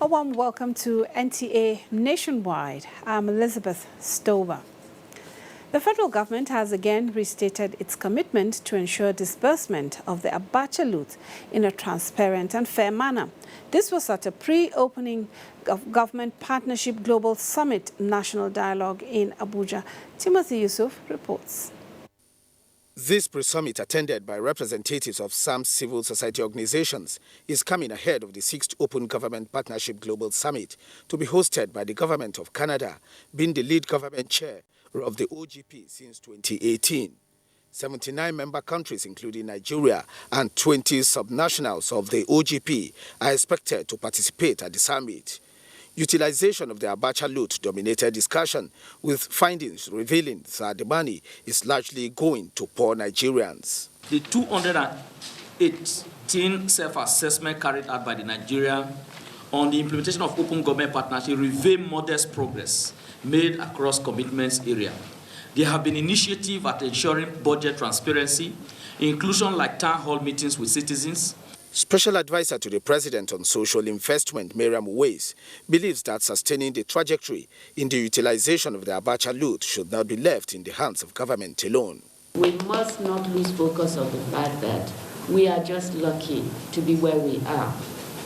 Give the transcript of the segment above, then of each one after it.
warm welcome to NTA Nationwide. I'm Elizabeth Stover. The federal government has again restated its commitment to ensure disbursement of the Abacha loot in a transparent and fair manner. This was at a pre-opening of Government Partnership Global Summit National Dialogue in Abuja. Timothy Yusuf reports. This pre-summit, attended by representatives of some civil society organizations, is coming ahead of the 6th Open Government Partnership Global Summit to be hosted by the Government of Canada, being the lead government chair of the OGP since 2018. 79 member countries, including Nigeria, and 20 subnationals of the OGP are expected to participate at the summit. Utilization of the Abacha loot dominated discussion, with findings revealing that the money is largely going to poor Nigerians. The 218 self-assessment carried out by the Nigeria on the implementation of open government partnership reveal modest progress made across commitments area. There have been initiatives at ensuring budget transparency, inclusion like town hall meetings with citizens. Special Advisor to the President on Social Investment, Miriam Weiss, believes that sustaining the trajectory in the utilization of the Abacha loot should not be left in the hands of government alone. We must not lose focus of the fact that we are just lucky to be where we are.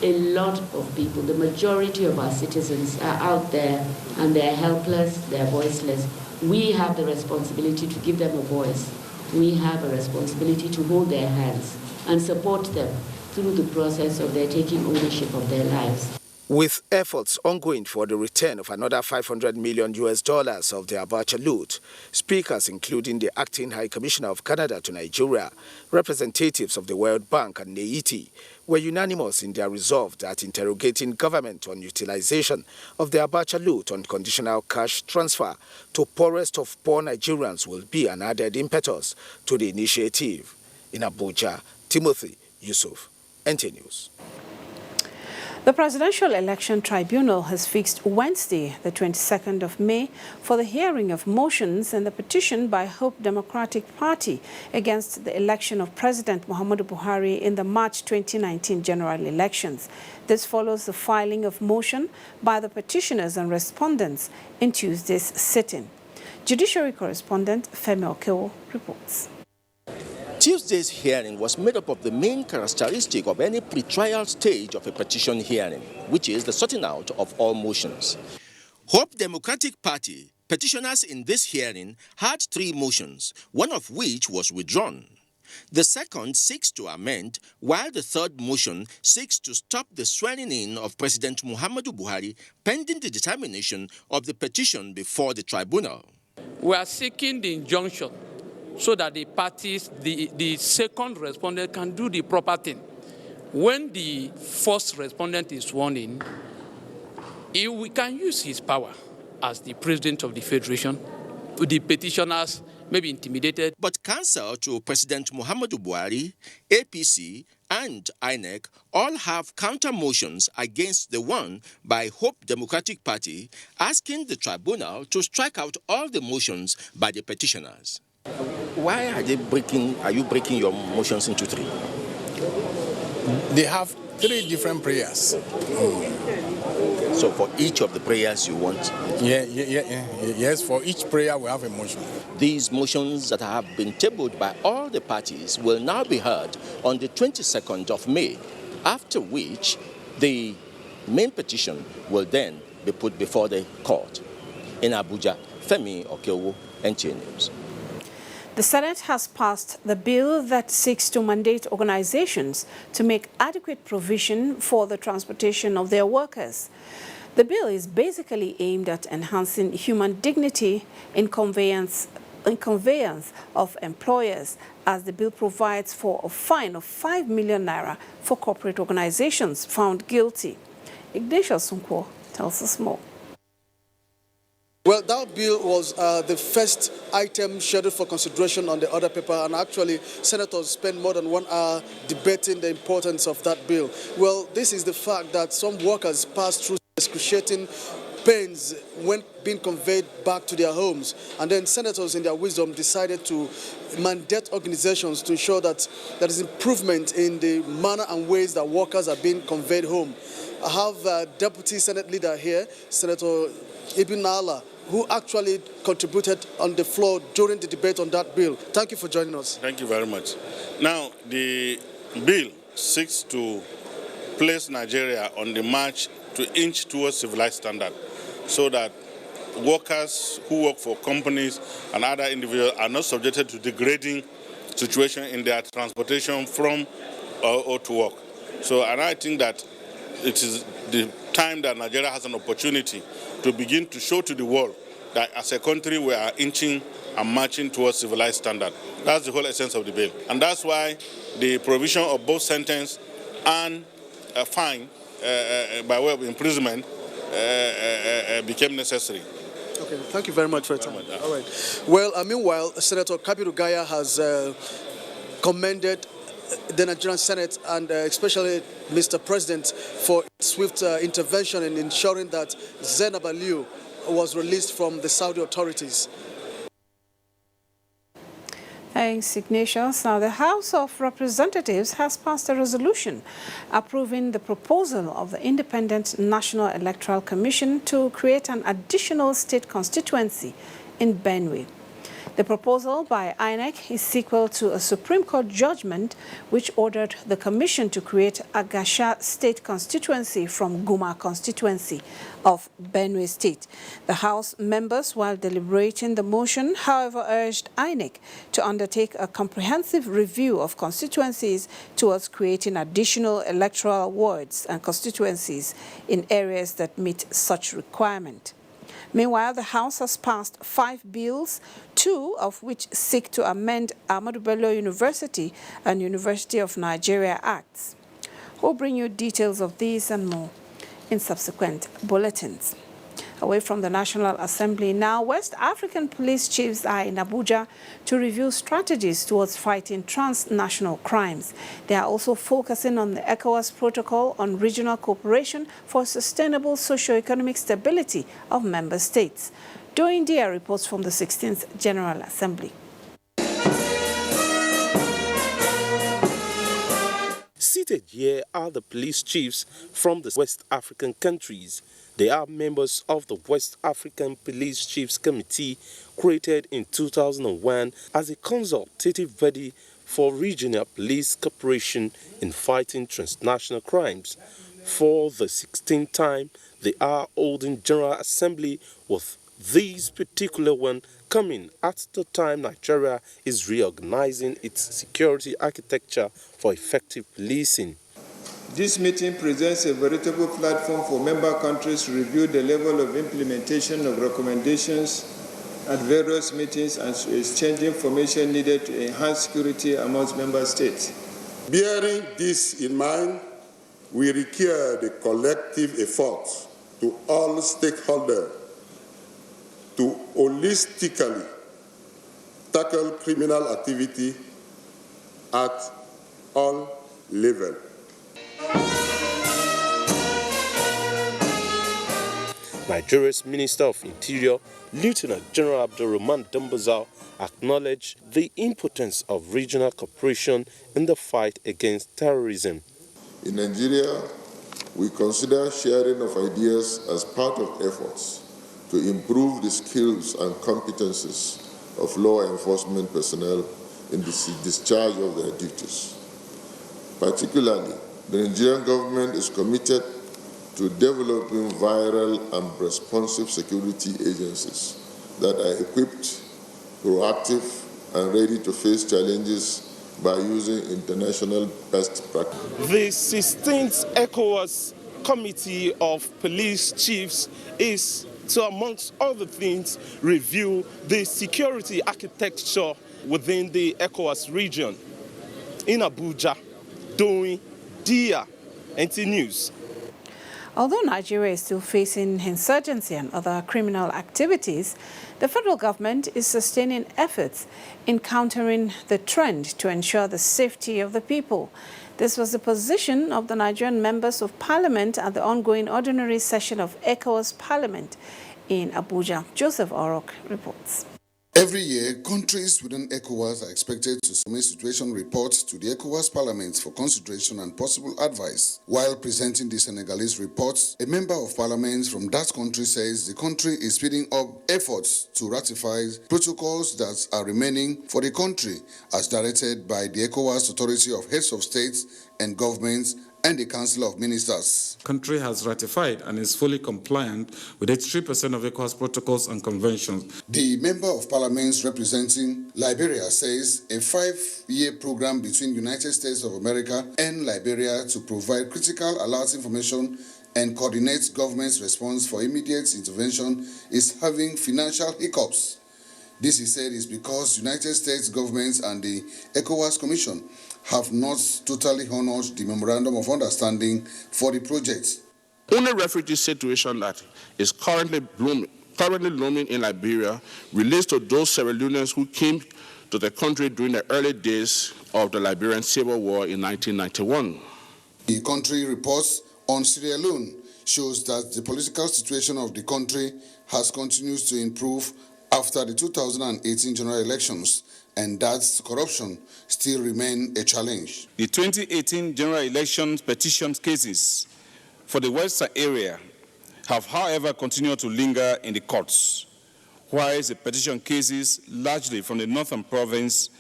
A lot of people, the majority of our citizens are out there and they're helpless, they're voiceless. We have the responsibility to give them a voice. We have a responsibility to hold their hands and support them through the process of their taking ownership of their lives. With efforts ongoing for the return of another $500 million of the Abacha loot, speakers including the Acting High Commissioner of Canada to Nigeria, representatives of the World Bank and NTA were unanimous in their resolve that interrogating government on utilization of the Abacha loot on conditional cash transfer to poorest of poor Nigerians will be an added impetus to the initiative. In Abuja, Timothy Yusuf, NTA News. The Presidential Election Tribunal has fixed Wednesday, the 22nd of May, for the hearing of motions in the petition by Hope Democratic Party against the election of President Muhammadu Buhari in the March 2019 general elections. This follows the filing of motion by the petitioners and respondents in Tuesday's sitting. Judiciary correspondent Femi Okewo reports. Tuesday's hearing was made up of the main characteristic of any pre-trial stage of a petition hearing, which is the sorting out of all motions. Hope Democratic Party petitioners in this hearing had 3 motions, one of which was withdrawn. The second seeks to amend, while the third motion seeks to stop the swearing in of President Muhammadu Buhari pending the determination of the petition before the tribunal. We are seeking the injunction so that the parties, the second respondent can do the proper thing. When the first respondent is sworn in, we can use his power as the president of the federation. The petitioners may be intimidated. But counsel to President Muhammadu Buhari, APC, and INEC all have counter motions against the one by Hope Democratic Party, asking the tribunal to strike out all the motions by the petitioners. Why are you breaking your motions into 3? They have 3 different prayers. So for each of the prayers you want? Yes, for each prayer we have a motion. These motions that have been tabled by all the parties will now be heard on the 22nd of May, after which the main petition will then be put before the court. In Abuja, Femi Okewo, NTA News. The Senate has passed the bill that seeks to mandate organizations to make adequate provision for the transportation of their workers. The bill is basically aimed at enhancing human dignity in conveyance of employers, as the bill provides for a fine of 5 million naira for corporate organizations found guilty. Ignatius Sunko tells us more. Well, that bill was the first item scheduled for consideration on the order paper, and actually senators spent more than 1 hour debating the importance of that bill. Well, this is the fact that some workers pass through excruciating pains when being conveyed back to their homes, and then senators in their wisdom decided to mandate organizations to ensure that there is improvement in the manner and ways that workers are being conveyed home. I have Deputy Senate Leader here, Senator Ibn Ala, who actually contributed on the floor during the debate on that bill. Thank you for joining us. Thank you very much. Now, the bill seeks to place Nigeria on the march to inch towards civilized standard so that workers who work for companies and other individuals are not subjected to degrading situation in their transportation from or to work. So, and I think that it is the time that Nigeria has an opportunity to begin to show to the world that as a country we are inching and marching towards civilized standard. That's the whole essence of the bill. And that's why the provision of both sentence and a fine by way of imprisonment became necessary. Okay, thank you very much for your time. All right. Well, meanwhile, Senator Kabiru Gaya has commended the Nigerian Senate and especially Mr. President for swift intervention in ensuring that Zainab Aliyu was released from the Saudi authorities. Thanks, Ignatius. Now, the House of Representatives has passed a resolution approving the proposal of the Independent National Electoral Commission to create an additional state constituency in Benue. The proposal by INEC is sequel to a Supreme Court judgment which ordered the Commission to create a Gasha state constituency from Guma constituency of Benue State. The House members, while deliberating the motion, however, urged INEC to undertake a comprehensive review of constituencies towards creating additional electoral wards and constituencies in areas that meet such requirement. Meanwhile, the House has passed 5 bills, 2 of which seek to amend Ahmadu Bello University and University of Nigeria Acts. We'll bring you details of these and more in subsequent bulletins. Away from the National Assembly now, West African police chiefs are in Abuja to review strategies towards fighting transnational crimes. They are also focusing on the ECOWAS protocol on regional cooperation for sustainable socio-economic stability of member states. Doing Dia reports from the 16th General Assembly. Seated here are the police chiefs from the West African countries. They are members of the West African Police Chiefs Committee, created in 2001 as a consultative body for regional police cooperation in fighting transnational crimes. For the 16th time, they are holding General Assembly, with this particular one coming at the time Nigeria is reorganizing its security architecture for effective policing. This meeting presents a veritable platform for member countries to review the level of implementation of recommendations at various meetings and to exchange information needed to enhance security amongst member states. Bearing this in mind, we require the collective effort to all stakeholders to holistically tackle criminal activity at all levels. Nigeria's Minister of Interior, Lieutenant General Abdulrahman Dambazao, acknowledged the importance of regional cooperation in the fight against terrorism. In Nigeria, we consider sharing of ideas as part of efforts to improve the skills and competencies of law enforcement personnel in the discharge of their duties. Particularly, the Nigerian government is committed to developing viral and responsive security agencies that are equipped, proactive, and ready to face challenges by using international best practice. The 16th ECOWAS Committee of Police Chiefs is to, amongst other things, review the security architecture within the ECOWAS region. In Abuja, Doing Dia, NTA News. Although Nigeria is still facing insurgency and other criminal activities, the federal government is sustaining efforts in countering the trend to ensure the safety of the people. This was the position of the Nigerian members of parliament at the ongoing ordinary session of ECOWAS Parliament in Abuja. Joseph Orok reports. Every year, countries within ECOWAS are expected to submit situation reports to the ECOWAS Parliament for consideration and possible advice. While presenting the Senegalese reports, a member of parliament from that country says the country is speeding up efforts to ratify protocols that are remaining for the country as directed by the ECOWAS Authority of Heads of States and Governments and the Council of Ministers. The country has ratified and is fully compliant with 83% of ECOWAS protocols and conventions. The Member of Parliament representing Liberia says a 5-year program between United States of America and Liberia to provide critical alert information and coordinate government's response for immediate intervention is having financial hiccups. This, he said, is because United States government and the ECOWAS Commission have not totally honored the Memorandum of Understanding for the project. Only refugee situation that is currently looming in Liberia relates to those Sierra Leoneans who came to the country during the early days of the Liberian Civil War in 1991. The country reports on Sierra Leone shows that the political situation of the country has continued to improve after the 2018 general elections, and that corruption still remains a challenge. The 2018 general elections petition cases for the Western area have, however, continued to linger in the courts, whereas the petition cases, largely from the Northern Province,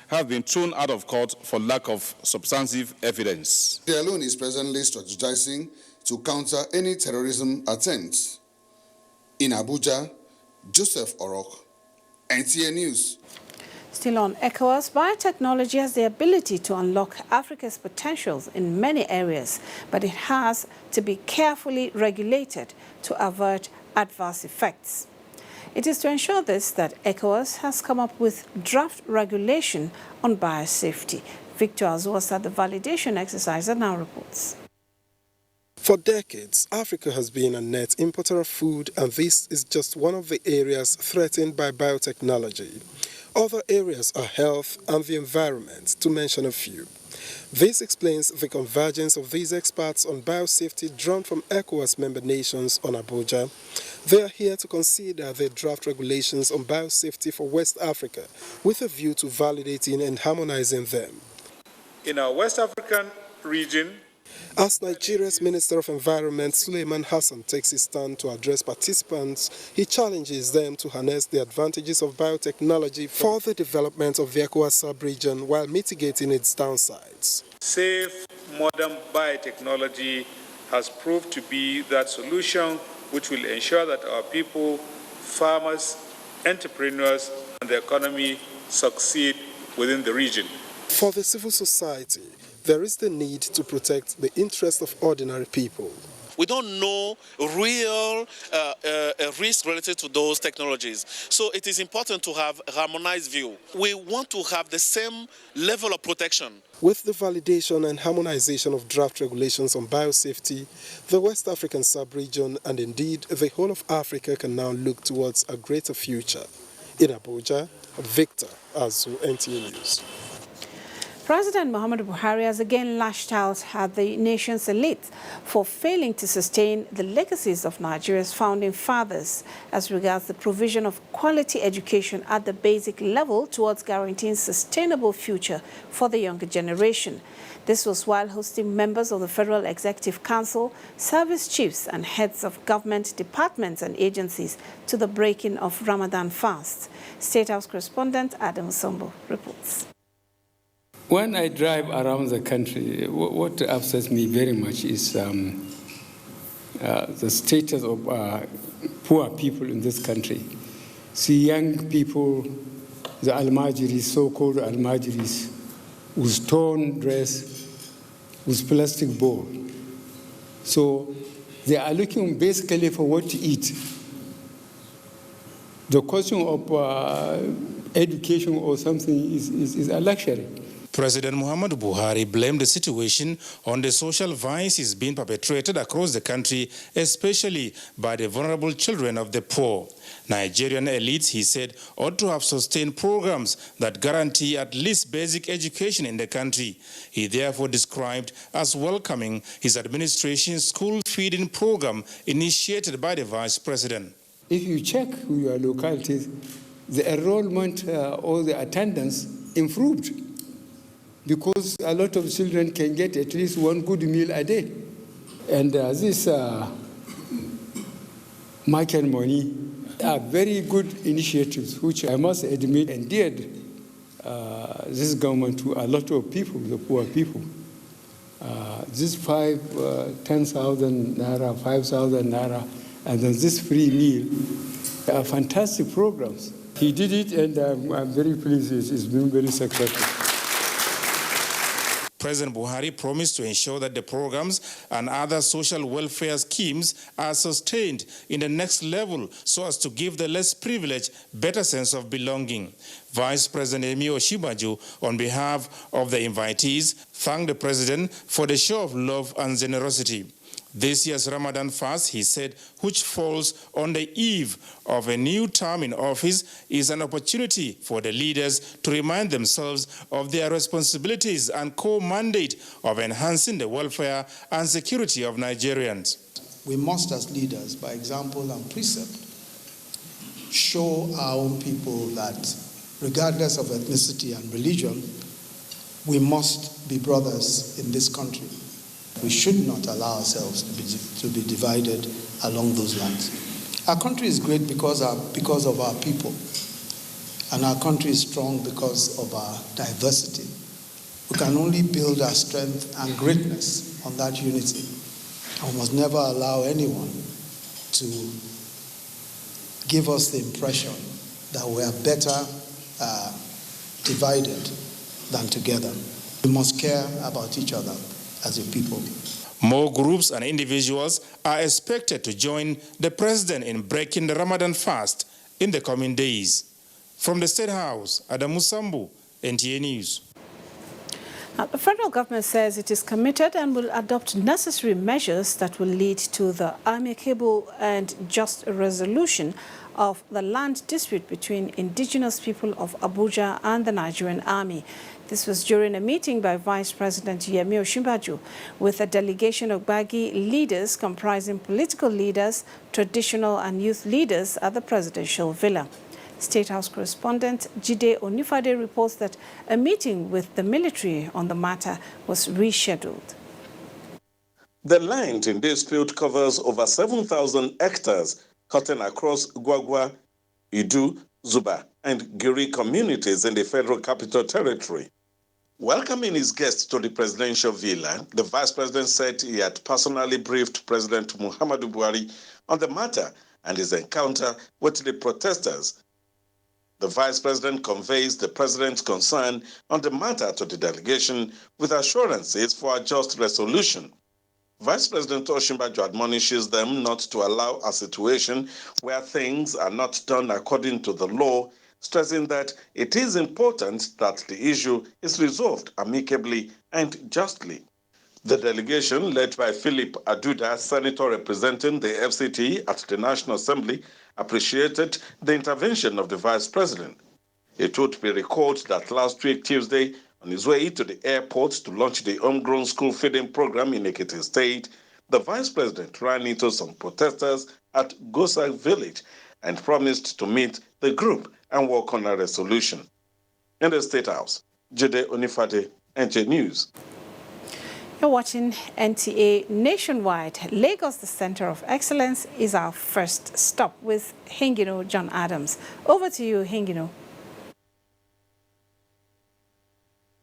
have been thrown out of court for lack of substantive evidence. Sierra Leone is presently strategizing to counter any terrorism attempts. In Abuja, Joseph Orok, NTA News. Still on ECOWAS, biotechnology has the ability to unlock Africa's potentials in many areas, but it has to be carefully regulated to avert adverse effects. It is to ensure this that ECOWAS has come up with draft regulation on biosafety. Victor Azuas at the validation exercise now reports. For decades, Africa has been a net importer of food, and this is just one of the areas threatened by biotechnology. Other areas are health and the environment, to mention a few. This explains the convergence of these experts on biosafety drawn from ECOWAS member nations on Abuja. They are here to consider the draft regulations on biosafety for West Africa with a view to validating and harmonizing them. In our West African region, as Nigeria's Minister of Environment, Suleiman Hassan, takes his stand to address participants, he challenges them to harness the advantages of biotechnology for the development of the ECOWAS sub-region while mitigating its downsides. Safe, modern biotechnology has proved to be that solution which will ensure that our people, farmers, entrepreneurs, and the economy succeed within the region. For the civil society, there is the need to protect the interests of ordinary people. We don't know real risk related to those technologies. So it is important to have a harmonized view. We want to have the same level of protection. With the validation and harmonization of draft regulations on biosafety, the West African sub-region and indeed the whole of Africa can now look towards a greater future. In Abuja, Victor Azu, NTA News. President Muhammadu Buhari has again lashed out at the nation's elite for failing to sustain the legacies of Nigeria's founding fathers as regards the provision of quality education at the basic level towards guaranteeing sustainable future for the younger generation. This was while hosting members of the Federal Executive Council, service chiefs and heads of government departments and agencies to the breaking of Ramadan fast. State House correspondent Adam Sombo reports. When I drive around the country, what upsets me very much is the status of poor people in this country. See young people, the Almajiris, so-called Almajiris, with torn dress, with plastic bowl. So they are looking basically for what to eat. The question of education or something is a luxury. President Muhammadu Buhari blamed the situation on the social vices being perpetrated across the country, especially by the vulnerable children of the poor. Nigerian elites, he said, ought to have sustained programs that guarantee at least basic education in the country. He therefore described as welcoming his administration's school feeding program initiated by the Vice President. If you check your localities, the enrollment or the attendance improved because a lot of children can get at least one good meal a day. And this market money are very good initiatives, which I must admit endeared this government to a lot of people, the poor people. This 10,000 naira, 5,000 naira, and then this free meal are fantastic programs. He did it, and I'm very pleased. It's been very successful. President Buhari promised to ensure that the programs and other social welfare schemes are sustained in the next level so as to give the less privileged better sense of belonging. Vice President Yemi Osinbajo, on behalf of the invitees, thanked the president for the show of love and generosity. This year's Ramadan fast, he said, which falls on the eve of a new term in office, is an opportunity for the leaders to remind themselves of their responsibilities and core mandate of enhancing the welfare and security of Nigerians. We must, as leaders, by example and precept, show our own people that regardless of ethnicity and religion, we must be brothers in this country. We should not allow ourselves to be divided along those lines. Our country is great because of our people, and our country is strong because of our diversity. We can only build our strength and greatness on that unity, and we must never allow anyone to give us the impression that we are better divided than together. We must care about each other as a people. More groups and individuals are expected to join the president in breaking the Ramadan fast in the coming days. From the State House, Adamu Sambu, NTA News. The federal government says it is committed and will adopt necessary measures that will lead to the amicable and just resolution of the land dispute between indigenous people of Abuja and the Nigerian Army. This was during a meeting by Vice President Yemi Osinbajo with a delegation of Gbagi leaders comprising political leaders, traditional and youth leaders at the presidential villa. State House correspondent Jide Onifade reports that a meeting with the military on the matter was rescheduled. The land in dispute covers over 7,000 hectares cutting across Gwagwa, Idu, Zuba, and Giri communities in the Federal Capital Territory. Welcoming his guests to the presidential villa, the vice president said he had personally briefed President Muhammadu Buhari on the matter and his encounter with the protesters. The vice president conveys the president's concern on the matter to the delegation with assurances for a just resolution. Vice President Osinbajo admonishes them not to allow a situation where things are not done according to the law, stressing that it is important that the issue is resolved amicably and justly. The delegation, led by Philip Aduda, senator representing the FCT at the National Assembly, appreciated the intervention of the vice president. It would be recalled that last week, Tuesday, on his way to the airport to launch the homegrown school feeding program in Ekiti State, the vice president ran into some protesters at Gosa village and promised to meet the group and work on a resolution. In the State House, Jide Onifade, NTA News. You're watching NTA Nationwide. Lagos, the Center of Excellence, is our first stop with Hingino John Adams. Over to you, Hingino.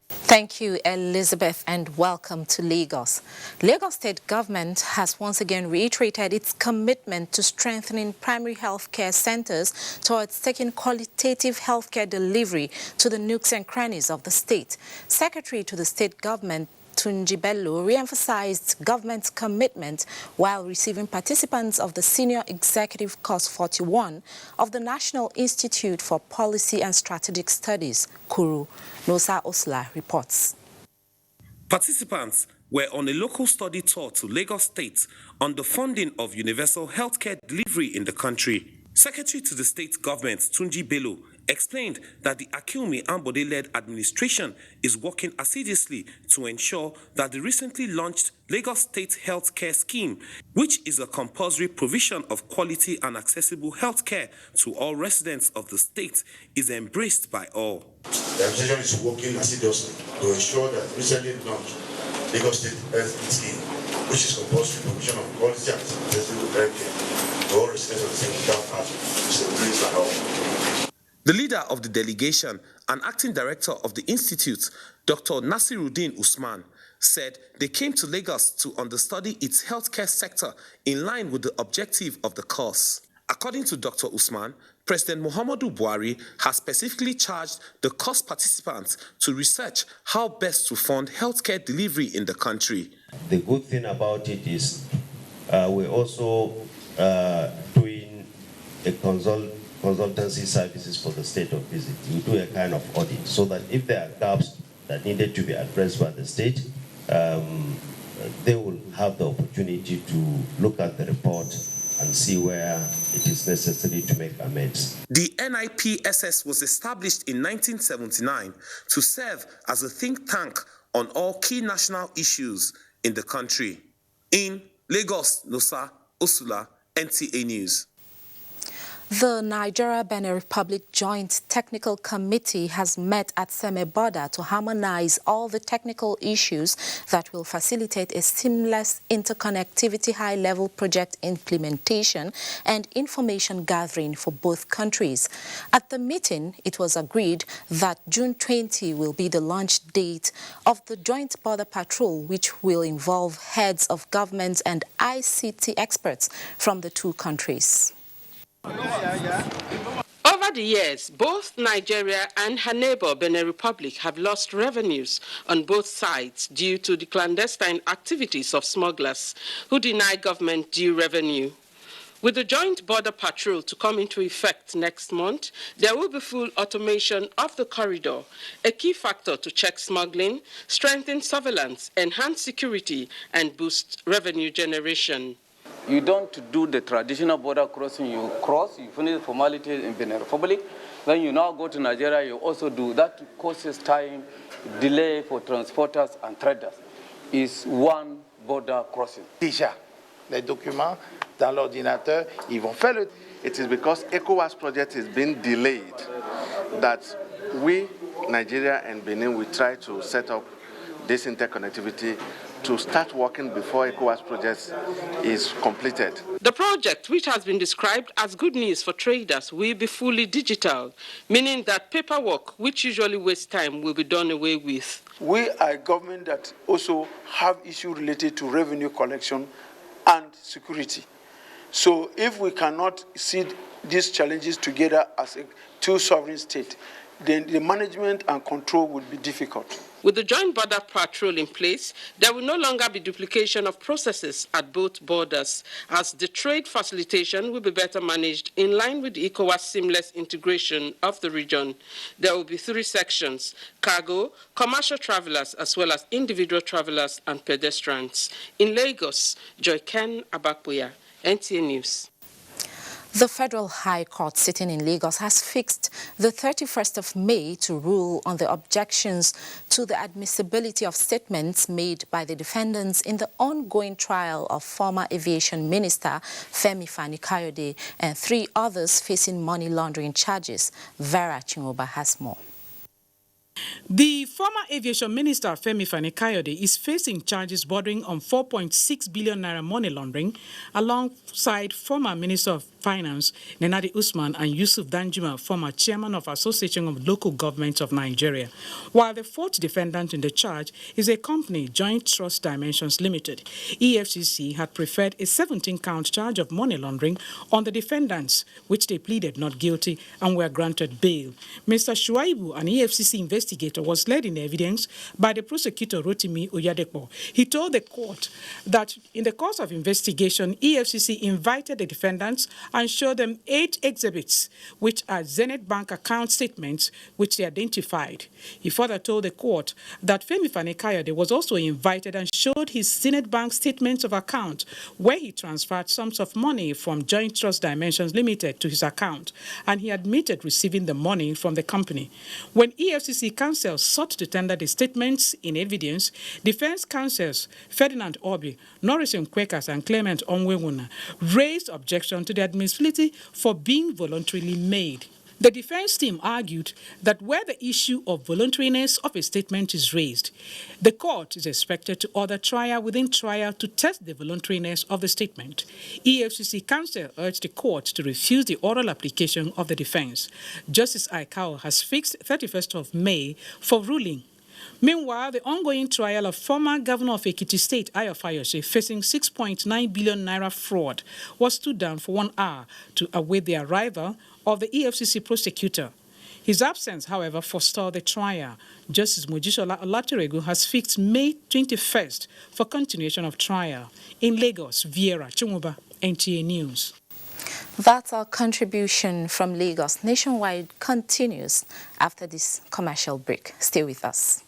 Thank you, Elizabeth, and welcome to Lagos. Lagos State Government has once again reiterated its commitment to strengthening primary healthcare centers towards taking qualitative healthcare delivery to the nooks and crannies of the state. Secretary to the state government, Tunji Bello, re-emphasized government's commitment while receiving participants of the Senior Executive Course 41 of the National Institute for Policy and Strategic Studies, KURU. Nosa Osla reports. Participants were on a local study tour to Lagos State on the funding of universal healthcare delivery in the country. Secretary to the state government, Tunji Bello, explained that the Akinwumi Ambode-led administration is working assiduously to ensure that the recently launched Lagos State Healthcare Scheme, which is a compulsory provision of quality and accessible healthcare to all residents of the state, is embraced by all. The administration is working assiduously to ensure that the recently launched Lagos State Healthcare Scheme, which is compulsory provision of quality and accessible healthcare to all residents of the state without party, is embraced by all. The leader of the delegation and acting director of the institute, Dr. Nasiruddin Usman, said they came to Lagos to understudy its healthcare sector in line with the objective of the course. According to Dr. Usman, President Muhammadu Buhari has specifically charged the course participants to research how best to fund healthcare delivery in the country. The good thing about it is we're also doing a consultancy services for the state of visit. We do a kind of audit so that if there are gaps that needed to be addressed by the state, they will have the opportunity to look at the report and see where it is necessary to make amends. The NIPSS was established in 1979 to serve as a think tank on all key national issues in the country. In Lagos, Nosa Osula, NTA News. The Nigeria-Benin Republic Joint Technical Committee has met at Semeboda to harmonize all the technical issues that will facilitate a seamless interconnectivity high-level project implementation and information gathering for both countries. At the meeting, it was agreed that June 20 will be the launch date of the Joint Border Patrol, which will involve heads of governments and ICT experts from the two countries. Over the years, both Nigeria and her neighbor, Benin Republic, have lost revenues on both sides due to the clandestine activities of smugglers who deny government due revenue. With the joint border patrol to come into effect next month, there will be full automation of the corridor, a key factor to check smuggling, strengthen surveillance, enhance security, and boost revenue generation. You don't do the traditional border crossing, you cross, you finish the formalities in Benin Republic, then you now go to Nigeria, you also do. That causes time, delay for transporters and traders. It's one border crossing. Déjà, les documents dans l'ordinateur, ils vont faire le... It is because ECOWAS project is being delayed that we, Nigeria and Benin, we try to set up this interconnectivity to start working before ECOWAS project is completed. The project, which has been described as good news for traders, will be fully digital, meaning that paperwork, which usually wastes time, will be done away with. We are a government that also have issues related to revenue collection and security. So if we cannot see these challenges together as two sovereign states, then the management and control will be difficult. With the joint border patrol in place, there will no longer be duplication of processes at both borders, as the trade facilitation will be better managed in line with the ECOWAS seamless integration of the region. There will be 3 sections: cargo, commercial travelers, as well as individual travelers and pedestrians. In Lagos, Joyken Abakbuya, NTA News. The Federal High Court sitting in Lagos has fixed the 31st of May to rule on the objections to the admissibility of statements made by the defendants in the ongoing trial of former Aviation Minister Femi Fani-Kayode and 3 others facing money laundering charges. Vera Chinwoba has more. The former aviation minister Femi Fani-Kayode is facing charges bordering on 4.6 billion naira money laundering alongside former Minister of Finance Nenadi Usman and Yusuf Danjuma, former chairman of Association of Local Governments of Nigeria, while the 4th defendant in the charge is a company, Joint Trust Dimensions Limited. EFCC had preferred a 17-count charge of money laundering on the defendants, which they pleaded not guilty and were granted bail. Mr. Shuaibu, an EFCC investigator, was led in evidence by the prosecutor Rotimi Oyadepo. He told the court that in the course of investigation, EFCC invited the defendants and showed them 8 exhibits, which are Zenith Bank account statements, which they identified. He further told the court that Femi Fani-Kayode was also invited and showed his Zenith Bank statements of account, where he transferred sums of money from Joint Trust Dimensions Limited to his account, and he admitted receiving the money from the company. When EFCC counsel sought to tender the statements in evidence, defense counsels Ferdinand Obi, Norris Nkwekas, and Clement Onwewuna raised objection to the admissibility for being voluntarily made. The defense team argued that where the issue of voluntariness of a statement is raised, the court is expected to order trial within trial to test the voluntariness of the statement. EFCC counsel urged the court to refuse the oral application of the defense. Justice Aikao has fixed 31st of May for ruling. Meanwhile, the ongoing trial of former governor of Ekiti State, Ayo Fayose, facing 6.9 billion naira fraud, was stood down for 1 hour to await the arrival of the EFCC prosecutor. His absence, however, forestalled the trial. Justice Mojisola Olaturegu has fixed May 21st for continuation of trial. In Lagos, Viera Chumuba, NTA News. That's our contribution from Lagos. Nationwide continues after this commercial break. Stay with us.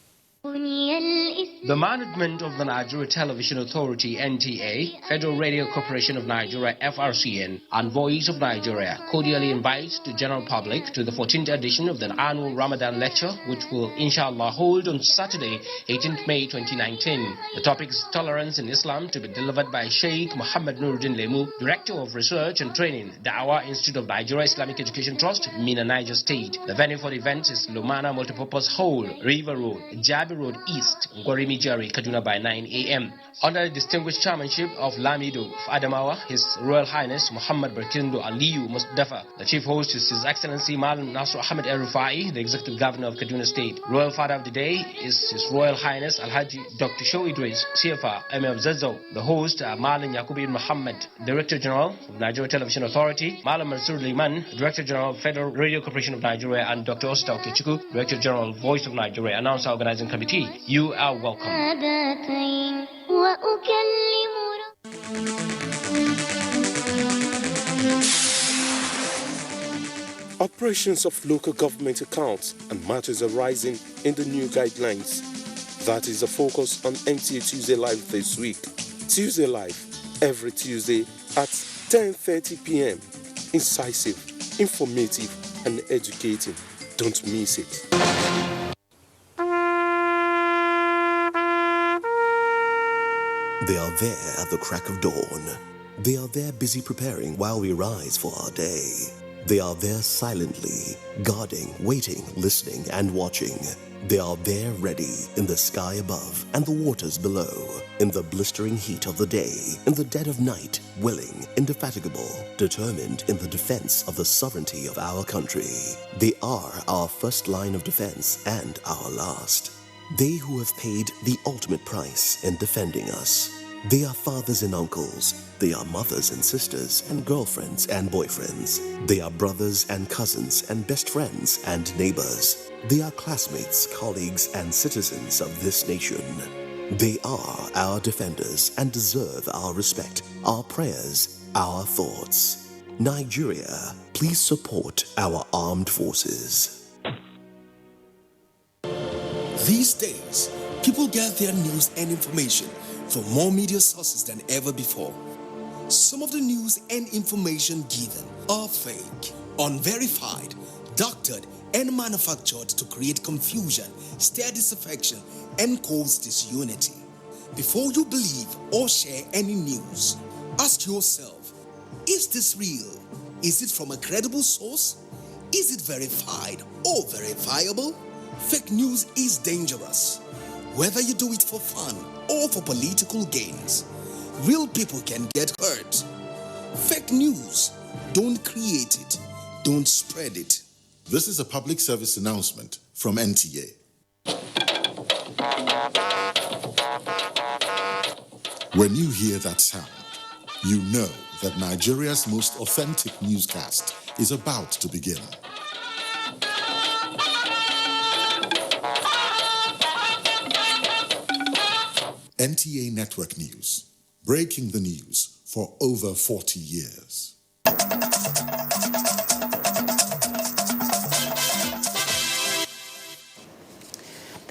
The management of the Nigeria Television Authority (NTA), Federal Radio Corporation of Nigeria (FRCN), and Voice of Nigeria cordially invites the general public to the 14th edition of the annual Ramadan lecture, which will inshallah hold on Saturday, 18th May 2019. The topic is Tolerance in Islam, to be delivered by Sheikh Muhammad Nuruddin Lemu, Director of Research and Training, Dawah Institute of Nigeria Islamic Education Trust, Mina, Niger State. The venue for the event is Lumana Multipurpose Hall, River Road, Jabi Road East, Ngorimi Jari, Kaduna by 9 a.m. Under the distinguished chairmanship of Lamido of Adamawa, His Royal Highness Muhammad Barkindo Aliyu Mustafa. The chief host is His Excellency Malam Nasr Ahmed El-Rufai, the Executive Governor of Kaduna State. Royal Father of the Day is His Royal Highness Alhaji Dr. Show Idris, CFA, Emir of Zazzau. The host, Malam Yakubi Muhammad, Director General of Nigeria Television Authority, Malam Mansur Liman, Director General of Federal Radio Corporation of Nigeria, and Dr. Osta Okechukwu, Director General of Voice of Nigeria, announcer organizing committee. You are welcome. Operations of local government accounts and matters arising in the new guidelines. That is the focus on NTA Tuesday Live this week. Tuesday Live, every Tuesday at 10:30 p.m. Incisive, informative, and educating. Don't miss it. They are there at the crack of dawn. They are there busy preparing while we rise for our day. They are there silently, guarding, waiting, listening, and watching. They are there ready in the sky above and the waters below, in the blistering heat of the day, in the dead of night, willing, indefatigable, determined in the defense of the sovereignty of our country. They are our first line of defense and our last. They who have paid the ultimate price in defending us. They are fathers and uncles. They are mothers and sisters and girlfriends and boyfriends. They are brothers and cousins and best friends and neighbors. They are classmates, colleagues, and citizens of this nation. They are our defenders and deserve our respect, our prayers, our thoughts. Nigeria, please support our armed forces. These days, people get their news and information from more media sources than ever before. Some of the news and information given are fake, unverified, doctored, and manufactured to create confusion, stir disaffection, and cause disunity. Before you believe or share any news, ask yourself, is this real? Is it from a credible source? Is it verified or verifiable? Fake news is dangerous. Whether you do it for fun or for political gains, real people can get hurt. Fake news, don't create it, don't spread it. This is a public service announcement from NTA. When you hear that sound, you know that Nigeria's most authentic newscast is about to begin. NTA Network News, breaking the news for over 40 years.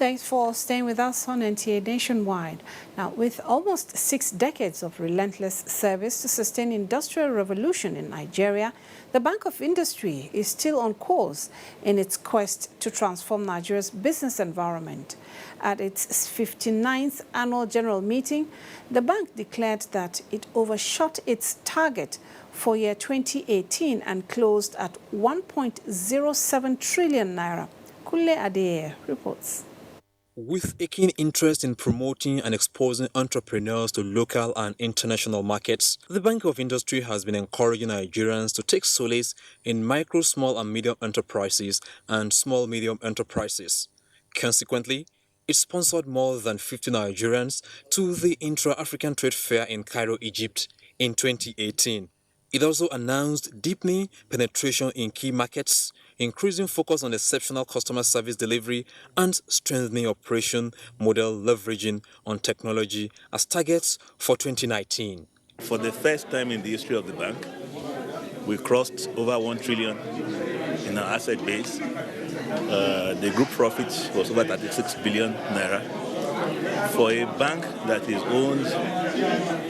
Thanks for staying with us on NTA Nationwide. Now, with almost 6 decades of relentless service to sustain industrial revolution in Nigeria, the Bank of Industry is still on course in its quest to transform Nigeria's business environment. At its 59th annual general meeting, the bank declared that it overshot its target for year 2018 and closed at 1.07 trillion naira. Kule Adeye reports. With a keen interest in promoting and exposing entrepreneurs to local and international markets, the Bank of Industry has been encouraging Nigerians to take solace in micro, small and medium enterprises and small-medium enterprises. Consequently, it sponsored more than 50 Nigerians to the Intra-African Trade Fair in Cairo, Egypt in 2018. It also announced deepening penetration in key markets, increasing focus on exceptional customer service delivery, and strengthening operation model leveraging on technology as targets for 2019. For the first time in the history of the bank, we crossed over 1 trillion in our asset base. The group profit was over 36 billion naira. For a bank that is owned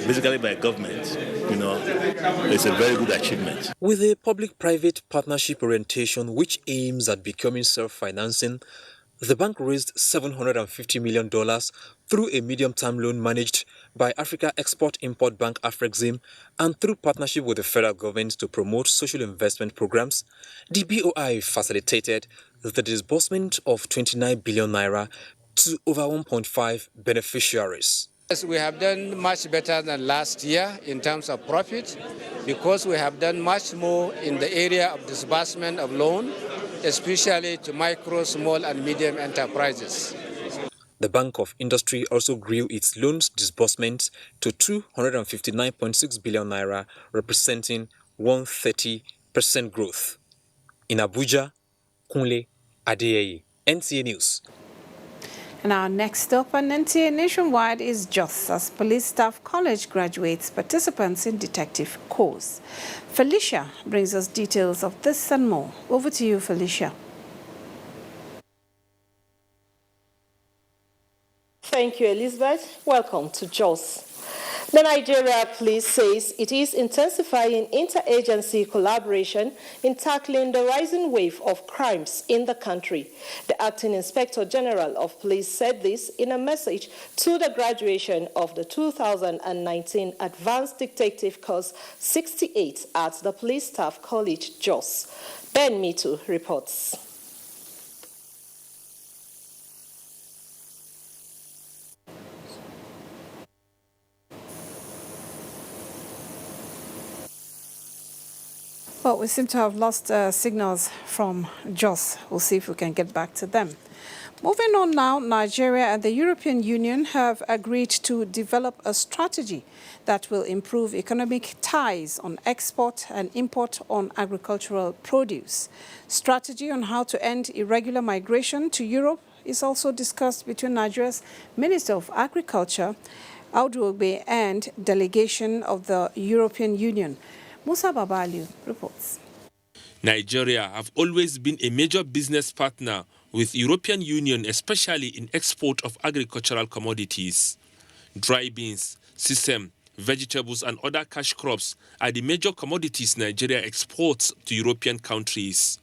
basically by government, it's a very good achievement. With a public-private partnership orientation which aims at becoming self-financing, the bank raised $750 million through a medium-term loan managed by Africa Export-Import Bank Afrexim and through partnership with the federal government to promote social investment programs. The BOI facilitated the disbursement of 29 billion naira to over 1.5 beneficiaries. Yes, we have done much better than last year in terms of profit because we have done much more in the area of disbursement of loan, especially to micro, small and medium enterprises. The Bank of Industry also grew its loans disbursements to 259.6 billion naira, representing 130% growth. In Abuja, Kunle Adeyeye, NTA News. And our next stop on NTA Nationwide is Jos, as Police Staff College graduates participants in detective course. Felicia brings us details of this and more. Over to you, Felicia. Thank you, Elizabeth. Welcome to Jos. The Nigeria Police says it is intensifying interagency collaboration in tackling the rising wave of crimes in the country. The Acting Inspector General of Police said this in a message to the graduation of the 2019 Advanced Detective Course 68 at the Police Staff College, Jos. Ben Mitu reports. Well, we seem to have lost signals from Jos. We'll see if we can get back to them. Moving on now, Nigeria and the European Union have agreed to develop a strategy that will improve economic ties on export and import on agricultural produce. Strategy on how to end irregular migration to Europe is also discussed between Nigeria's Minister of Agriculture, Audu Ogbe, and delegation of the European Union. Musa Babaliu reports. Nigeria have always been a major business partner with European Union, especially in export of agricultural commodities. Dry beans, sesame, vegetables and other cash crops are the major commodities Nigeria exports to European countries.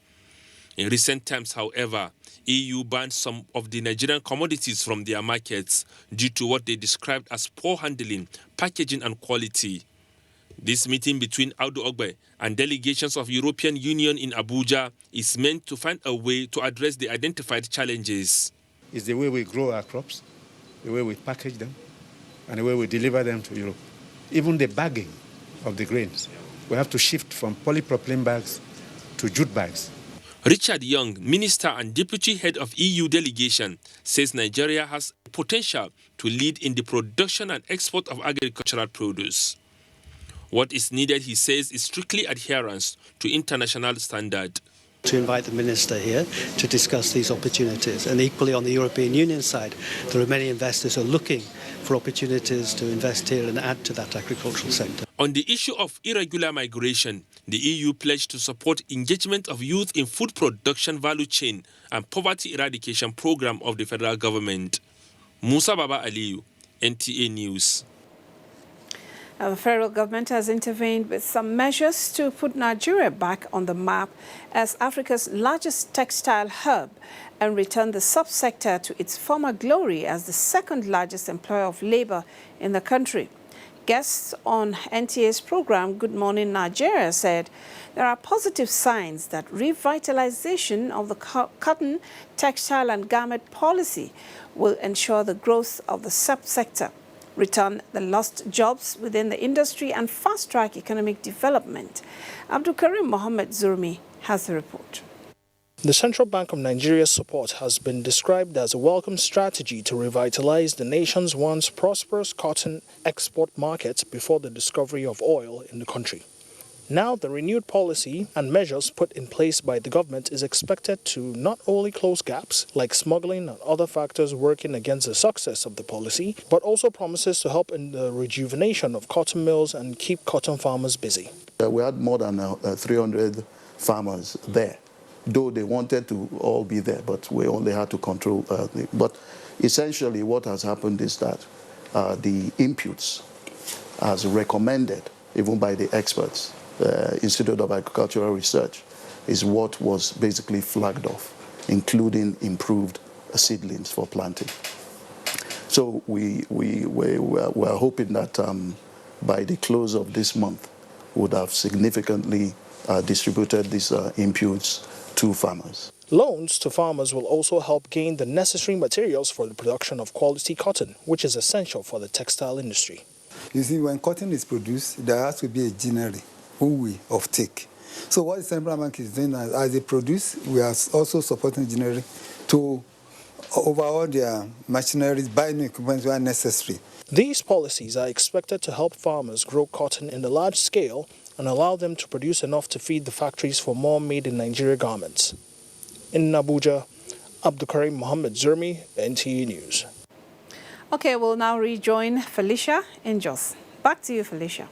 In recent times, however, EU banned some of the Nigerian commodities from their markets due to what they described as poor handling, packaging and quality. This meeting between Audu Ogbe and delegations of European Union in Abuja is meant to find a way to address the identified challenges. It's the way we grow our crops, the way we package them, and the way we deliver them to Europe. Even the bagging of the grains. We have to shift from polypropylene bags to jute bags. Richard Young, Minister and Deputy Head of EU Delegation, says Nigeria has potential to lead in the production and export of agricultural produce. What is needed, he says, is strictly adherence to international standard. To invite the Minister here to discuss these opportunities. And equally on the European Union side, there are many investors who are looking for opportunities to invest here and add to that agricultural sector. On the issue of irregular migration, The EU pledged to support engagement of youth in food production value chain and poverty eradication program of the federal government. Musa Baba Aliyu, NTA News. The federal government has intervened with some measures to put Nigeria back on the map as Africa's largest textile hub and return the subsector to its former glory as the second largest employer of labor in the country. Guests on NTA's program, Good Morning Nigeria, said there are positive signs that revitalization of the cotton, textile and garment policy will ensure the growth of the subsector, return the lost jobs within the industry and fast-track economic development. Abdul Karim Mohammed Zurmi has the report. The Central Bank of Nigeria's support has been described as a welcome strategy to revitalize the nation's once prosperous cotton export market before the discovery of oil in the country. Now, the renewed policy and measures put in place by the government is expected to not only close gaps like smuggling and other factors working against the success of the policy, but also promises to help in the rejuvenation of cotton mills and keep cotton farmers busy. We had more than 300 farmers there, though they wanted to all be there, but we only had to control. But essentially what has happened is that the inputs, as recommended even by the experts, Institute of Agricultural Research, is what was basically flagged off, including improved seedlings for planting. So we're hoping that by the close of this month, we would have significantly distributed these inputs to farmers. Loans to farmers will also help gain the necessary materials for the production of quality cotton, which is essential for the textile industry. You see, when cotton is produced, there has to be a ginnery who we offtake. So what the Central Bank is doing, as they produce, we are also supporting ginnery to overhaul their machineries, buy new equipment where necessary. These policies are expected to help farmers grow cotton in a large scale and allow them to produce enough to feed the factories for more made-in-Nigeria garments. In Abuja, Abdul Karim Mohammed Zurmi, NTA News. Okay, we'll now rejoin Felicia in Jos. Back to you, Felicia.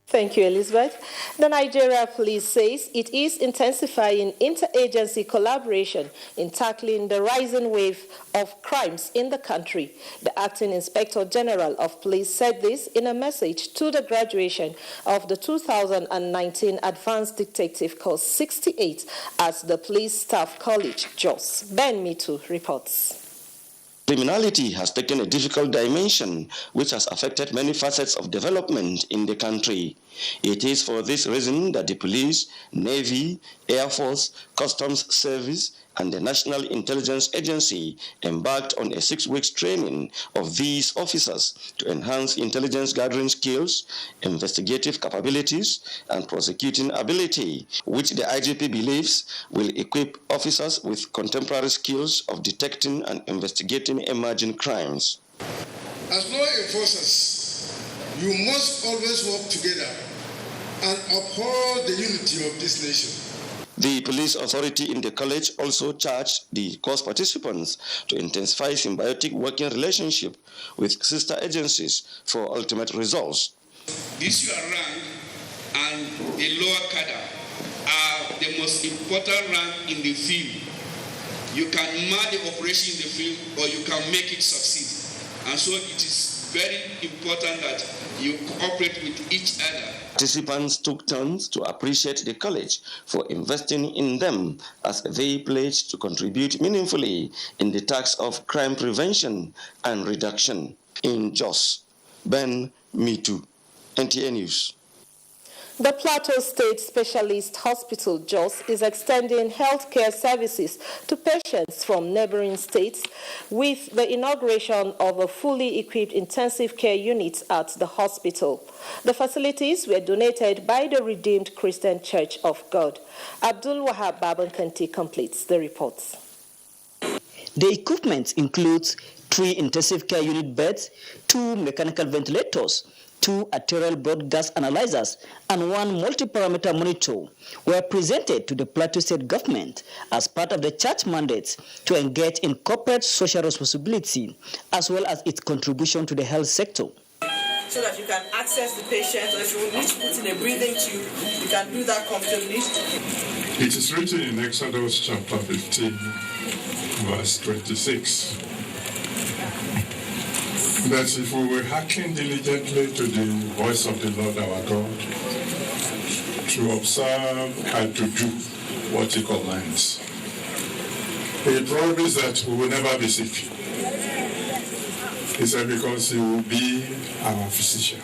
Thank you, Elizabeth. The Nigeria Police says it is intensifying interagency collaboration in tackling the rising wave of crimes in the country. The Acting Inspector General of Police said this in a message to the graduation of the 2019 Advanced Detective Course 68 at the Police Staff College, Jos. Ben Mitu reports. Criminality has taken a difficult dimension which has affected many facets of development in the country. It is for this reason that the police, Navy, Air Force, Customs Service, and the National Intelligence Agency embarked on a 6-week training of these officers to enhance intelligence gathering skills, investigative capabilities, and prosecuting ability, which the IGP believes will equip officers with contemporary skills of detecting and investigating emerging crimes. As law enforcers, you must always work together and uphold the unity of this nation. The police authority in the college also charged the course participants to intensify symbiotic working relationship with sister agencies for ultimate results. This your rank and the lower cadre are the most important rank in the field. You can mar the operation in the field or you can make it succeed. And so it is very important that you cooperate with each other. Participants took turns to appreciate the college for investing in them as they pledged to contribute meaningfully in the task of crime prevention and reduction. In Jos, Ben Mitu, NTA News. The Plateau State Specialist Hospital, Jos, is extending healthcare services to patients from neighboring states with the inauguration of a fully equipped intensive care unit at the hospital. The facilities were donated by the Redeemed Christian Church of God. Abdul Wahab Babankanti completes the report. The equipment includes 3 intensive care unit beds, 2 mechanical ventilators, 2 arterial blood gas analyzers, and 1 multi-parameter monitor were presented to the Plateau State government as part of the church mandate to engage in corporate social responsibility as well as its contribution to the health sector. so that you can access the patient, or if you need to put in a breathing tube, you can do that comfortably. It is written in Exodus chapter 15, verse 26, that if we will hearken diligently to the voice of the Lord our God, to observe and to do what he commands, he promised that we will never be sick. He said because he will be our physician.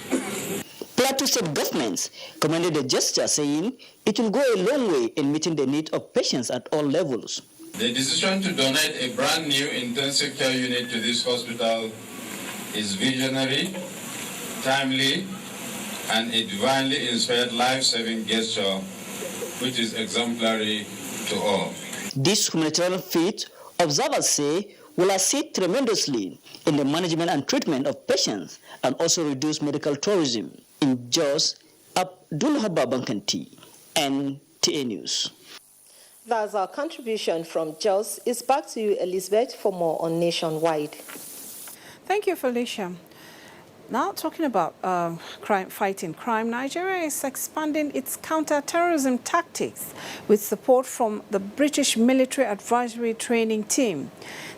Plateau State governments commended the gesture, saying it will go a long way in meeting the needs of patients at all levels. The decision to donate a brand new intensive care unit to this hospital is visionary, timely, and a divinely inspired life-saving gesture which is exemplary to all. This humanitarian feat, observers say, will assist tremendously in the management and treatment of patients and also reduce medical tourism. In Jos, Abdullah Babankanti, NTA News. That's our contribution from Jos. It's back to you, Elizabeth, for more on Nationwide. Thank you, Felicia. Now, talking about fighting crime, Nigeria is expanding its counter-terrorism tactics with support from the British Military Advisory Training Team.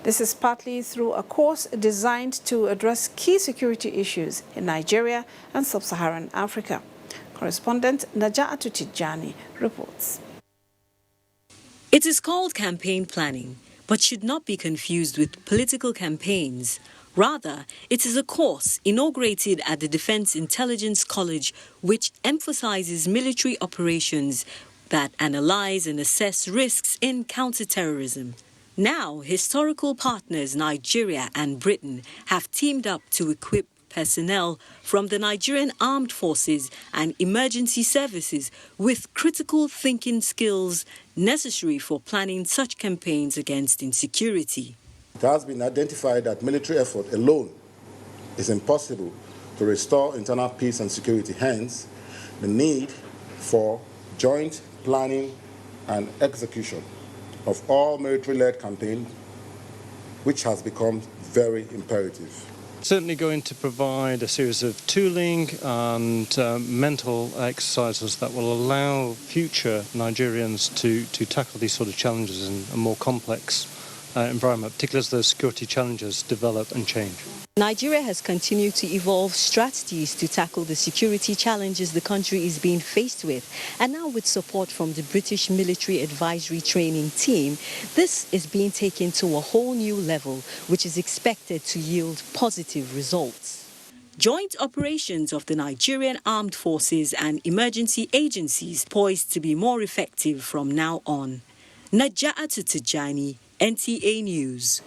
This is partly through a course designed to address key security issues in Nigeria and sub-Saharan Africa. Correspondent Naja'atu Tijani reports. It is called campaign planning, but should not be confused with political campaigns. Rather, it is a course inaugurated at the Defense Intelligence College which emphasizes military operations that analyze and assess risks in counterterrorism. Now, historical partners Nigeria and Britain have teamed up to equip personnel from the Nigerian Armed Forces and Emergency Services with critical thinking skills necessary for planning such campaigns against insecurity. It has been identified that military effort alone is impossible to restore internal peace and security. Hence, the need for joint planning and execution of all military-led campaigns, which has become very imperative. Certainly going to provide a series of tooling and mental exercises that will allow future Nigerians to tackle these sort of challenges in a more complex environment, particularly as those security challenges develop and change. Nigeria has continued to evolve strategies to tackle the security challenges the country is being faced with. And now with support from the British Military Advisory Training Team, this is being taken to a whole new level, which is expected to yield positive results. Joint operations of the Nigerian Armed Forces and emergency agencies poised to be more effective from now on. Naja'atu Tijani, NTA News.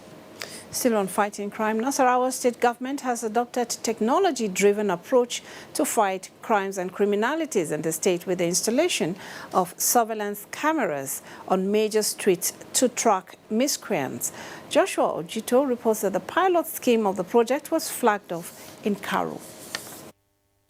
Still on fighting crime, Nasarawa state government has adopted technology-driven approach to fight crimes and criminalities in the state with the installation of surveillance cameras on major streets to track miscreants. Joshua Ojito reports that the pilot scheme of the project was flagged off in Karo.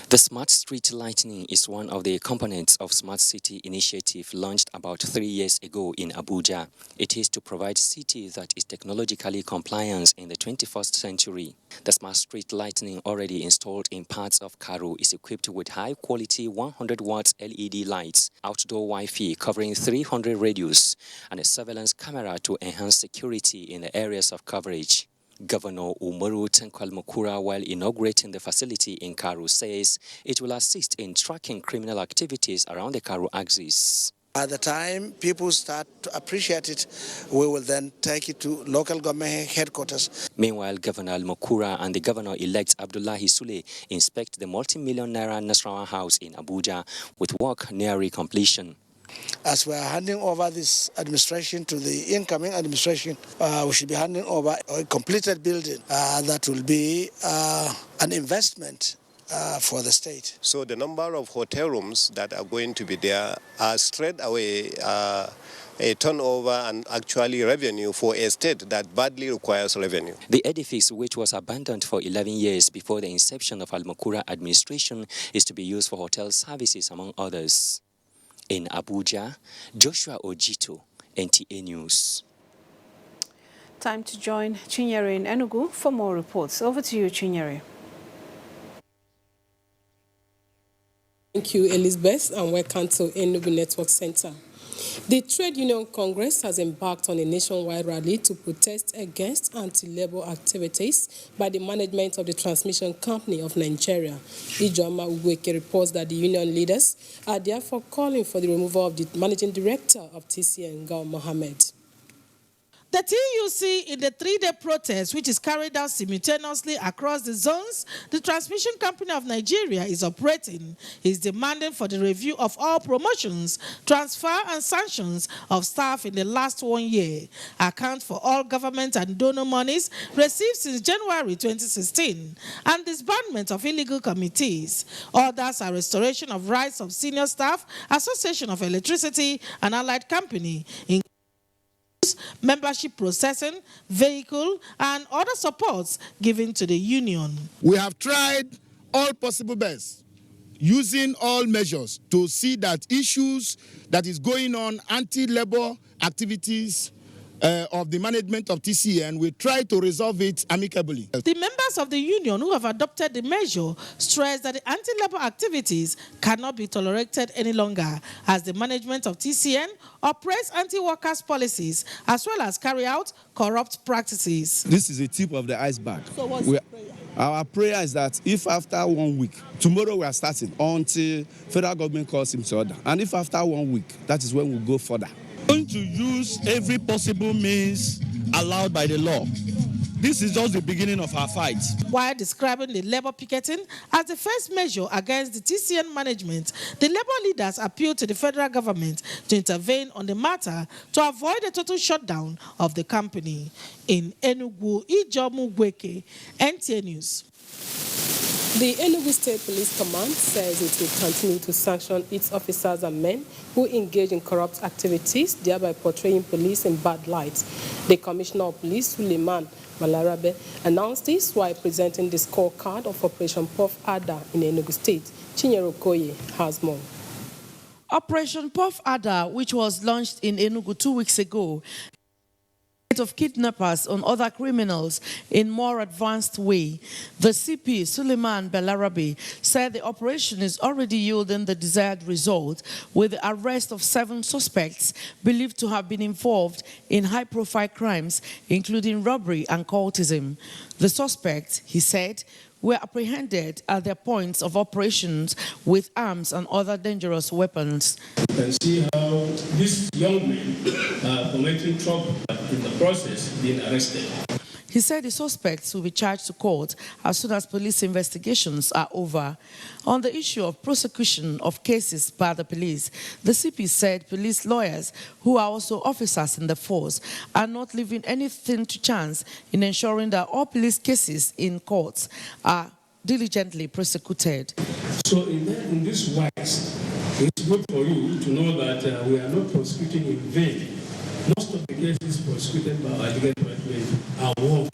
The Smart Street Lighting is one of the components of Smart City initiative launched about 3 years ago in Abuja. It is to provide city that is technologically compliant in the 21st century. The Smart Street Lighting already installed in parts of Karo is equipped with high-quality 100 watts LED lights, outdoor Wi-Fi covering 300 radius, and a surveillance camera to enhance security in the areas of coverage. Governor Umaru Tankwal Mukura, while inaugurating the facility in Karo, says it will assist in tracking criminal activities around the Karo axis. By the time people start to appreciate it, we will then take it to local government headquarters. Meanwhile, Governor Mukura and the governor-elect Abdullahi Sule inspect the multi-million naira Nasarawa house in Abuja with work nearing completion. As we are handing over this administration to the incoming administration, we should be handing over a completed building that will be an investment for the state. So the number of hotel rooms that are going to be there are straight away a turnover and actually revenue for a state that badly requires revenue. The edifice, which was abandoned for 11 years before the inception of Al-Mukura administration, is to be used for hotel services, among others. In Abuja, Joshua Ojito, NTA News. Time to join Chinyere in Enugu for more reports. Over to you, Chinyere. Thank you, Elizabeth, and welcome to Enugu Network Center. The Trade Union Congress has embarked on a nationwide rally to protest against anti-labor activities by the management of the transmission company of Nigeria. Ijoma Ugweke reports that the union leaders are therefore calling for the removal of the managing director of TCN, Gao Mohammed. The TUC, in the three-day protest, which is carried out simultaneously across the zones the transmission company of Nigeria is operating, is demanding for the review of all promotions, transfer and sanctions of staff in the last 1 year, account for all government and donor monies received since January 2016, and disbandment of illegal committees. Others are restoration of rights of senior staff, Association of Electricity and Allied Company, membership processing, vehicle, and other supports given to the union. We have tried all possible best, using all measures to see that issues that is going on, anti-labor activities of the management of TCN, we try to resolve it amicably. The members of the union who have adopted the measure stress that the anti-labor activities cannot be tolerated any longer, as the management of TCN operates anti-workers policies as well as carry out corrupt practices. This is a tip of the iceberg. So what's the prayer? Our prayer is that if after 1 week, tomorrow we are starting until federal government calls him to order, and if after 1 week, that is when we'll go further. Going to use every possible means allowed by the law. This is just the beginning of our fight. While describing the labor picketing as the first measure against the TCN management, the labor leaders appealed to the federal government to intervene on the matter to avoid a total shutdown of the company. In Enugu, Ijomu Gweke, NTA News. The Enugu State Police Command says it will continue to sanction its officers and men who engage in corrupt activities, thereby portraying police in bad light. The Commissioner of Police, Suleiman Balarabe, announced this while presenting the scorecard of Operation Puff Adder in Enugu State. Chinyere Okoye has more. Operation Puff Adder, which was launched in Enugu 2 weeks ago, of kidnappers and other criminals in more advanced way. The CP, Suleiman Balarabe, said the operation is already yielding the desired result, with the arrest of 7 suspects believed to have been involved in high-profile crimes, including robbery and cultism. The suspects, he said, were apprehended at their points of operations with arms and other dangerous weapons. You can see how these young men are committing trouble, but in the process being arrested. He said the suspects will be charged to court as soon as police investigations are over. On the issue of prosecution of cases by the police, the CP said police lawyers, who are also officers in the force, are not leaving anything to chance in ensuring that all police cases in courts are diligently prosecuted. So in this wise, it's good for you to know that we are not prosecuting in vain. Most of the cases prosecuted by our department are wrong.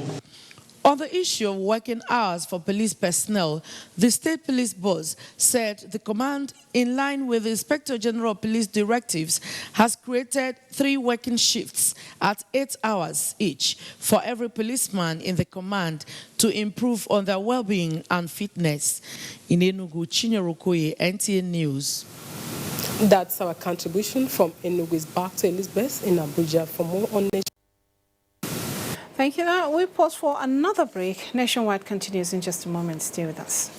On the issue of working hours for police personnel, the State Police Boss said the command, in line with the Inspector General of Police directives, has created 3 working shifts at 8 hours each for every policeman in the command to improve on their well-being and fitness. In Enugu, Chinyere Okoye, NTA News. That's our contribution from Enugu's back to Elizabeth in Abuja. For more on Nation. Thank you. Now we pause for another break. Nationwide continues in just a moment. Stay with us.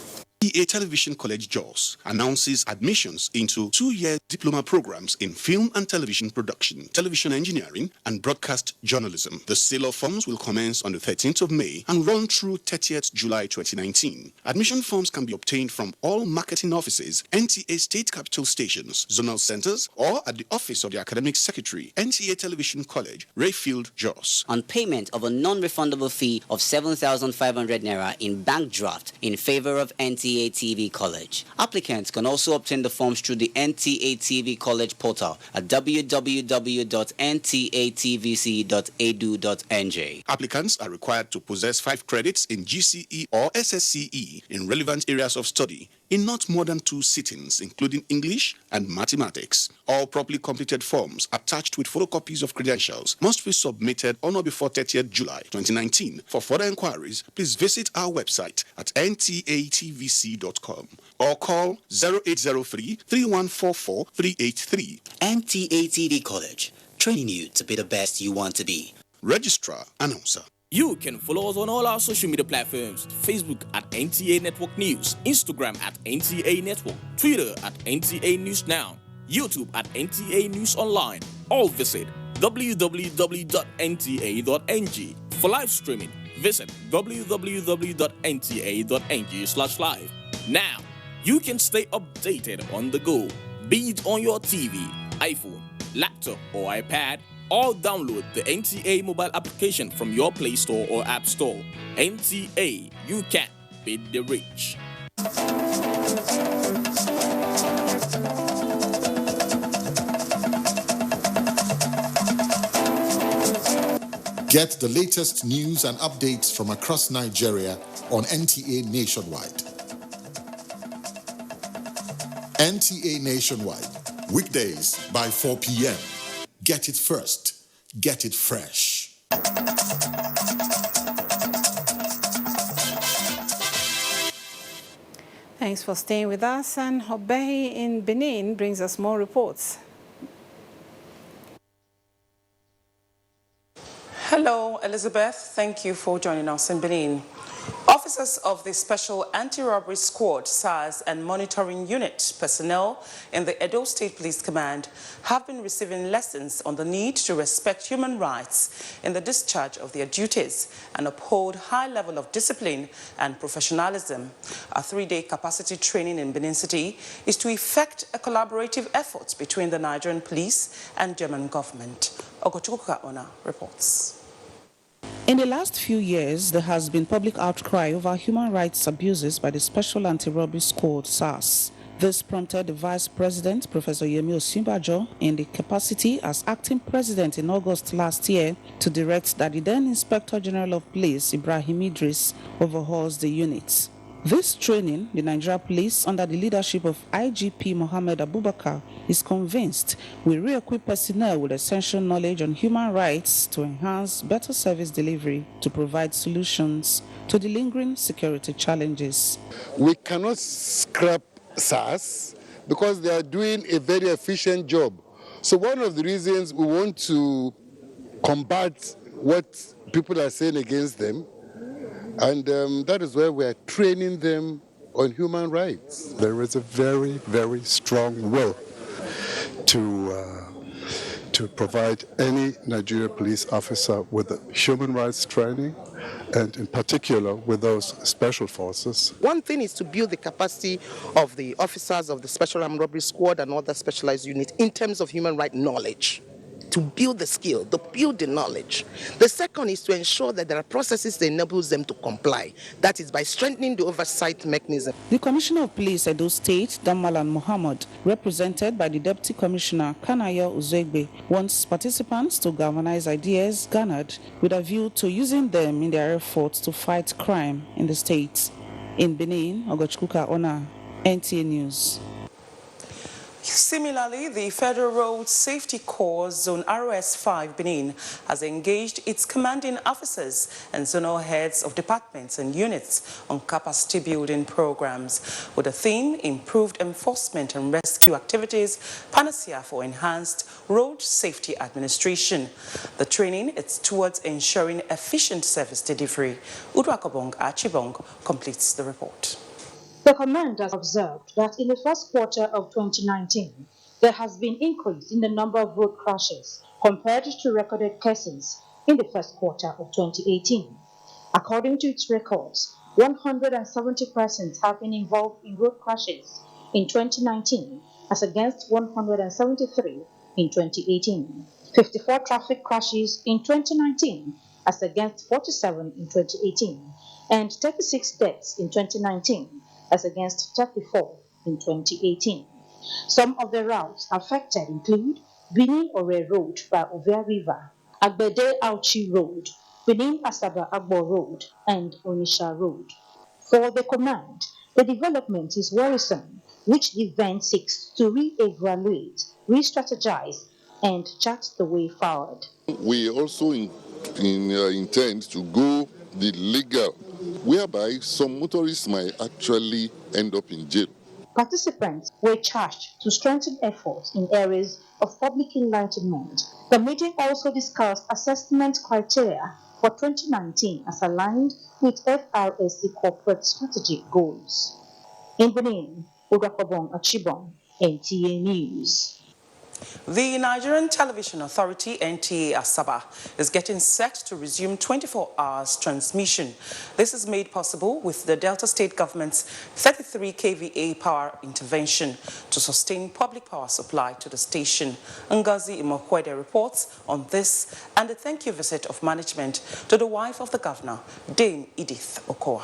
NTA Television College Jos announces admissions into 2-year diploma programs in film and television production, television engineering, and broadcast journalism. The sale of forms will commence on the 13th of May and run through 30th July 2019. Admission forms can be obtained from all marketing offices, NTA state capital stations, zonal centers, or at the office of the academic secretary, NTA Television College, Rayfield, Jos. On payment of a non-refundable fee of 7,500 naira in bank draft in favor of NTA TV College. Applicants can also obtain the forms through the NTA TV College portal at www.ntatvc.edu.nj. Applicants are required to possess 5 credits in GCE or SSCE in relevant areas of study, in not more than 2 sittings, including English and mathematics. All properly completed forms attached with photocopies of credentials must be submitted on or before 30th July 2019. For further inquiries, please visit our website at ntatvc.com or call 0803 3144 383. NTA TV College, training you to be the best you want to be. Registrar Announcer. You can follow us on all our social media platforms: Facebook at NTA Network News, Instagram at NTA Network, Twitter at NTA News Now, YouTube at NTA News Online, or visit www.nta.ng. For live streaming, visit www.nta.ng/live. Now, you can stay updated on the go, be it on your TV, iPhone, laptop, or iPad, or download the NTA mobile application from your Play Store or App Store. NTA, you can beat the rich. Get the latest news and updates from across Nigeria on NTA Nationwide. NTA Nationwide, weekdays by 4 p.m. Get it first. Get it fresh. Thanks for staying with us. And Obehi in Benin brings us more reports. Hello, Elizabeth. Thank you for joining us in Benin. Officers of the Special Anti-Robbery Squad, SARS, and Monitoring Unit personnel in the Edo State Police Command have been receiving lessons on the need to respect human rights in the discharge of their duties and uphold high level of discipline and professionalism. A 3-day capacity training in Benin City is to effect a collaborative effort between the Nigerian police and German government. Ogochukwu Kaona reports. In the last few years, there has been public outcry over human rights abuses by the Special Anti-Robbery Squad, SARS. This prompted the Vice President, Professor Yemi Osinbajo, in the capacity as acting president in August last year, to direct that the then Inspector General of Police, Ibrahim Idris, overhauls the unit. This training, the Nigeria Police, under the leadership of IGP Mohammed Abubakar, is convinced will re-equip personnel with essential knowledge on human rights to enhance better service delivery to provide solutions to the lingering security challenges. We cannot scrap SARS because they are doing a very efficient job. So one of the reasons we want to combat what people are saying against them, and that is why we are training them on human rights. There is a very, very strong will to provide any Nigeria police officer with human rights training, and in particular with those special forces. One thing is to build the capacity of the officers of the Special Armed Robbery Squad and other specialized units in terms of human rights knowledge, to build the skill, to build the knowledge. The second is to ensure that there are processes that enable them to comply. That is by strengthening the oversight mechanism. The Commissioner of Police, Edo State, Damalan Mohammed, represented by the Deputy Commissioner, Kanayo Uzegbe, wants participants to galvanize ideas garnered with a view to using them in their efforts to fight crime in the state. In Benin, Ogochukwu Kaona, NTA News. Similarly, the Federal Road Safety Corps Zone ROS-5 Benin has engaged its commanding officers and zonal heads of departments and units on capacity building programs with the theme Improved Enforcement and Rescue Activities, Panacea for Enhanced Road Safety Administration. The training is towards ensuring efficient service delivery. Udwakobong Achibong completes the report. The command has observed that in the first quarter of 2019, there has been increase in the number of road crashes compared to recorded cases in the first quarter of 2018. According to its records, 170 persons have been involved in road crashes in 2019 as against 173 in 2018. 54 traffic crashes in 2019 as against 47 in 2018, and 36 deaths in 2019 as against 34 in 2018. Some of the routes affected include Benin Ore Road by Ovia River, Agbede Auchi Road, Benin Asaba Agbo Road, and Onisha Road. For the command, The development is worrisome, which the event seeks to re-evaluate, re-strategize, and chart the way forward. We also intend to go the legal, whereby some motorists might actually end up in jail. Participants were charged to strengthen efforts in areas of public enlightenment. The meeting also discussed assessment criteria for 2019 as aligned with FRSC corporate strategic goals. In Benin, Udakobong Achibong, NTA News. The Nigerian Television Authority, NTA Asaba, is getting set to resume 24 hours transmission. This is made possible with the Delta State government's 33 kVA power intervention to sustain public power supply to the station. Ngozi Imokwede reports on this and a thank you visit of management to the wife of the governor, Dame Edith Okowa.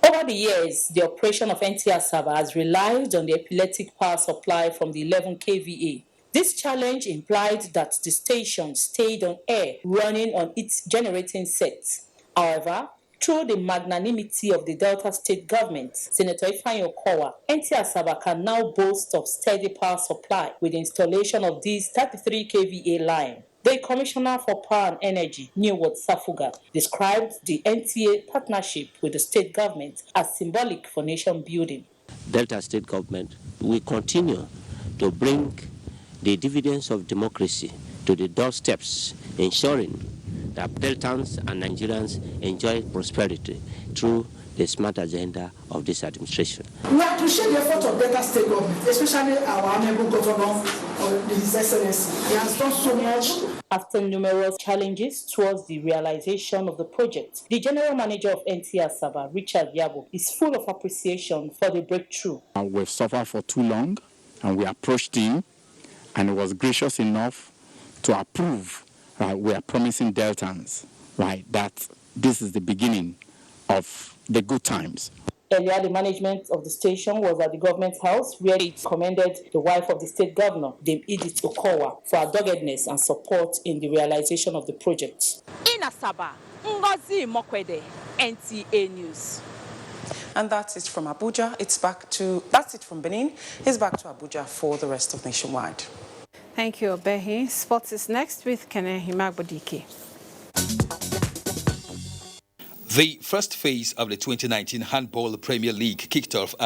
Over the years, the operation of NTA Asaba has relied on the epileptic power supply from the 11 kVA. This challenge implied that the station stayed on air, running on its generating sets. However, through the magnanimity of the Delta State government, Senator Ifeanyi Okowa, NTA Asaba can now boast of steady power supply with the installation of this 33 kVA line. The Commissioner for Power and Energy, Neward Safuga, described the NTA partnership with the state government as symbolic for nation building. Delta State government will continue to bring the dividends of democracy to the doorsteps, ensuring that Deltans and Nigerians enjoy prosperity through the smart agenda of this administration. We appreciate the effort of Delta State government, especially our honorable governor, His Excellency. He has done so much. After numerous challenges towards the realization of the project, the general manager of NTA Asaba, Richard Yabo, is full of appreciation for the breakthrough. We've suffered for too long, and we approached him, and he was gracious enough to approve. We are promising Deltans, that this is the beginning of the good times. Earlier, the management of the station was at the government house, where it commended the wife of the state governor, Dame Edith Okowa, for her doggedness and support in the realization of the project. In Asaba, Ngozi Mokwede, NTA News. And that's it from Abuja. That's it from Benin. It's back to Abuja for the rest of Nationwide. Thank you, Obehi. Sports is next with Kene Himagbodike. The first phase of the 2019 Handball Premier League kicked off at